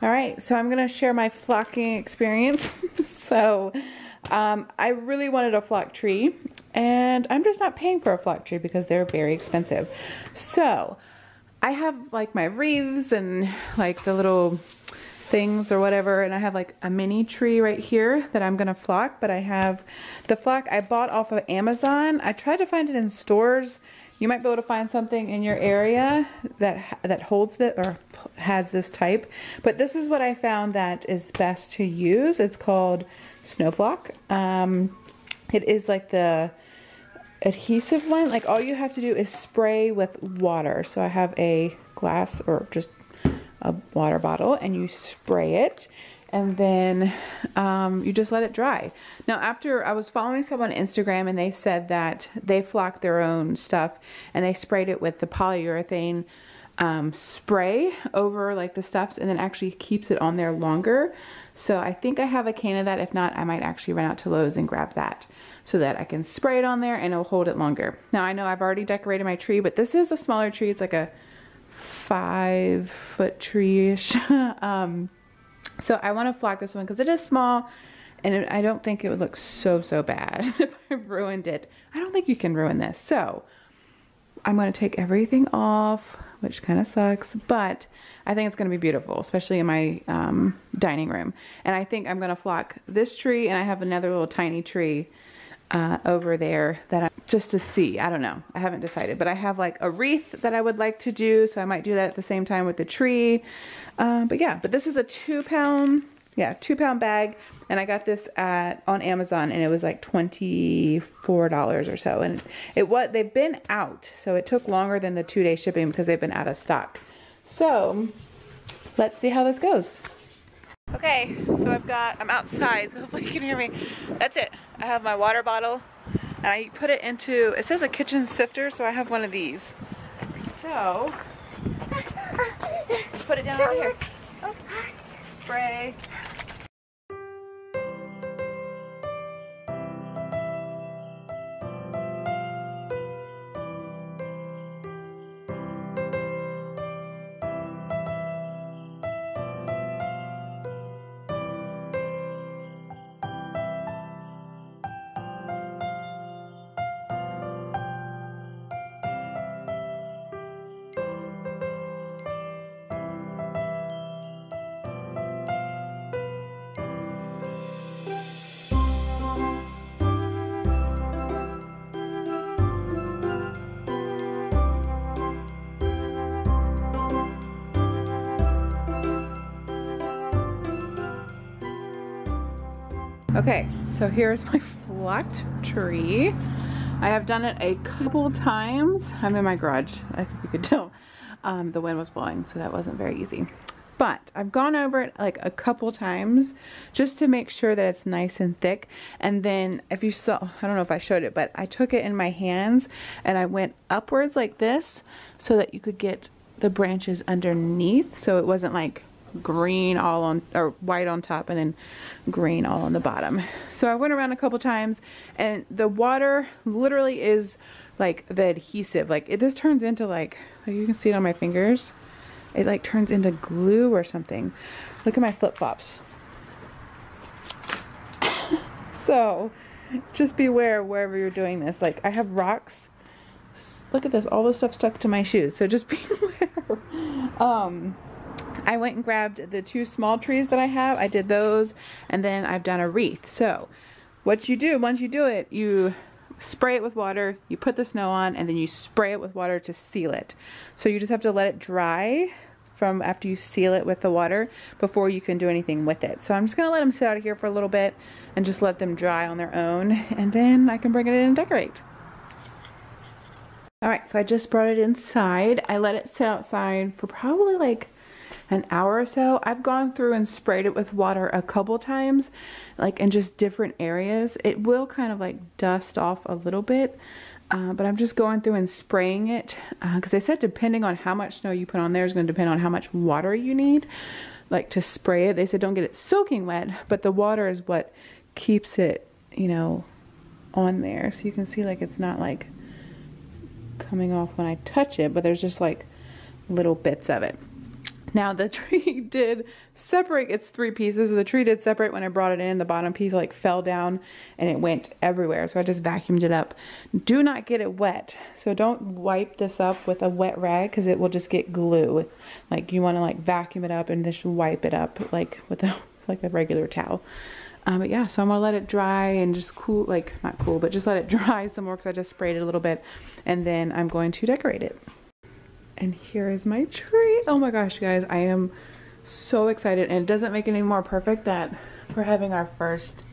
All right, so I'm gonna share my flocking experience. So I really wanted a flock tree, and I'm just not paying for a flock tree because they're very expensive. So I have like my wreaths and like the little things or whatever, and I have like a mini tree right here that I'm gonna flock, but I have the flock I bought off of Amazon. I tried to find it in stores. You might be able to find something in your area that holds it or has this type, but this is what I found that is best to use. It's called Snowflock. It is like the adhesive one. Like all you have to do is spray with water. So I have a glass or just a water bottle, and you spray it, and then you just let it dry. Now, after I was following someone on Instagram, and they said that they flocked their own stuff and they sprayed it with the polyurethane spray over like the stuffs, and then actually keeps it on there longer. So I think I have a can of that. If not, I might actually run out to Lowe's and grab that so that I can spray it on there and it'll hold it longer. Now, I know I've already decorated my tree, but this is a smaller tree. It's like a 5-foot tree-ish. So I want to flock this one because it is small, and I don't think it would look so bad if I ruined it. I don't think you can ruin this. So I'm going to take everything off, which kind of sucks, but I think it's going to be beautiful, especially in my dining room. And I think I'm going to flock this tree, and I have another little tiny tree over there that just to see. I don't know. I haven't decided, but I have like a wreath that I would like to do, so I might do that at the same time with the tree. But this is a 2-pound bag, and I got this on Amazon, and it was like $24 or so. And they've been out, so it took longer than the 2-day shipping because they've been out of stock. So let's see how this goes. Okay, so I'm outside, so hopefully you can hear me. That's it. I have my water bottle, and I put it into, it says a kitchen sifter, so I have one of these. So, put it down here. Spray. Okay, so here's my flocked tree. I have done it a couple times. I'm in my garage, if you could tell. The wind was blowing, so that wasn't very easy. But I've gone over it like a couple times just to make sure that it's nice and thick. And then if you saw, I don't know if I showed it, but I took it in my hands and I went upwards like this so that you could get the branches underneath, so it wasn't like green all on, or white on top and then green all on the bottom. So I went around a couple times, and the water literally is like the adhesive. Like this turns into like you can see it on my fingers. It like turns into glue or something. Look at my flip-flops. So just beware wherever you're doing this. Like I have rocks. Look at this, all the stuff stuck to my shoes. So just beware. I went and grabbed the 2 small trees that I have. I did those, and then I've done a wreath. So what you do, once you do it, you spray it with water, you put the snow on, and then you spray it with water to seal it. So you just have to let it dry from after you seal it with the water before you can do anything with it. So I'm just gonna let them sit out here for a little bit and just let them dry on their own, and then I can bring it in and decorate. All right, so I just brought it inside. I let it sit outside for probably like an hour or so. I've gone through and sprayed it with water a couple times, like in just different areas. It will kind of like dust off a little bit, but I'm just going through and spraying it because they said depending on how much snow you put on there is going to depend on how much water you need, like to spray it. They said don't get it soaking wet, but the water is what keeps it, you know, on there. So you can see like it's not like coming off when I touch it, but there's just like little bits of it. Now the tree did separate, it's 3 pieces, so the tree did separate when I brought it in. The bottom piece like fell down and it went everywhere, so I just vacuumed it up. Do not get it wet, so don't wipe this up with a wet rag because it will just get glue. Like you want to like vacuum it up and just wipe it up like with a like a regular towel. But yeah, so I'm gonna let it dry and just cool, like not cool, but just let it dry some more because I just sprayed it a little bit, and then I'm going to decorate it. And here is my tree. Oh my gosh, guys, I am so excited. And it doesn't make it any more perfect that we're having our first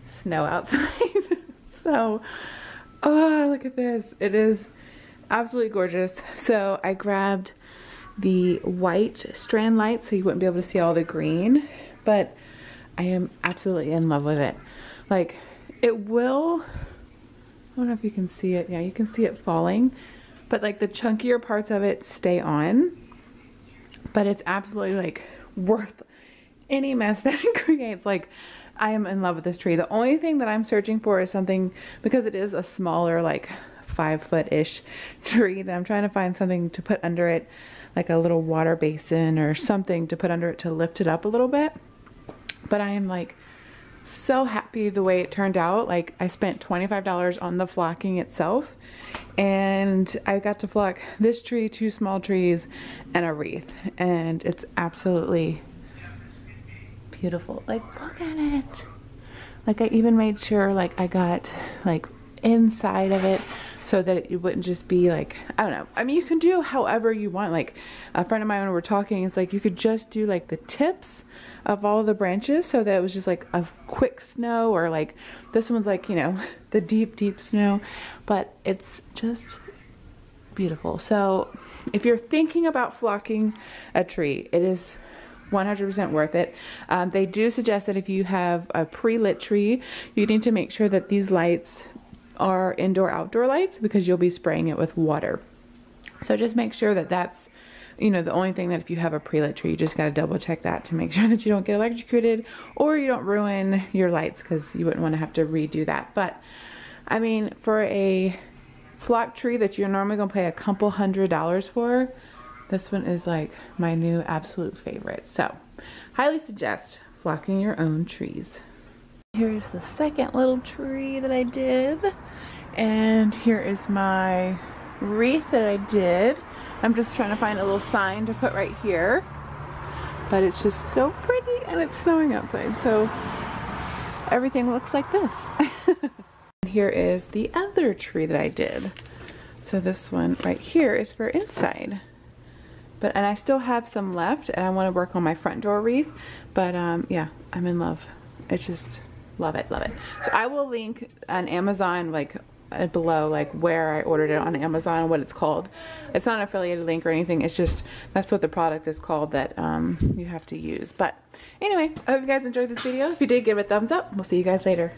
snow outside. So, oh, look at this. It is absolutely gorgeous. So I grabbed the white strand light so you wouldn't be able to see all the green, but I am absolutely in love with it. Like it will, I don't know if you can see it. Yeah, you can see it falling. But like the chunkier parts of it stay on, but it's absolutely like worth any mess that it creates. Like I am in love with this tree. The only thing that I'm searching for is something, because it is a smaller like 5-foot-ish tree, that I'm trying to find something to put under it, like a little water basin or something to put under it to lift it up a little bit. But I am like so happy the way it turned out. Like I spent $25 on the flocking itself, and I got to flock this tree, 2 small trees, and a wreath, and it's absolutely beautiful. Like look at it. Like I even made sure like I got like inside of it so that it wouldn't just be like, I don't know, I mean you can do however you want. Like a friend of mine, when we were talking, it's like you could just do like the tips of all the branches so that it was just like a quick snow, or like this one's like, you know, the deep snow, but it's just beautiful. So if you're thinking about flocking a tree, it is 100% worth it. They do suggest that if you have a pre-lit tree, you need to make sure that these lights are indoor outdoor lights, because you'll be spraying it with water. So just make sure that that's, you know, the only thing, that if you have a pre-lit tree, you just got to double check that to make sure that you don't get electrocuted or you don't ruin your lights, because you wouldn't want to have to redo that. But I mean, for a flock tree that you're normally going to pay a couple $100s for, this one is like my new absolute favorite. So highly suggest flocking your own trees. Here's the second little tree that I did, and here is my wreath that I did. I'm just trying to find a little sign to put right here, but it's just so pretty, and it's snowing outside, so everything looks like this. Here is the other tree that I did. So this one right here is for inside, and I still have some left, and I want to work on my front door wreath, but yeah, I'm in love. It's just love it, love it. So I will link on Amazon like below, like where I ordered it on Amazon and what it's called. It's not an affiliated link or anything, it's just that's what the product is called that you have to use. But anyway, I hope you guys enjoyed this video. If you did, give it a thumbs up. We'll see you guys later.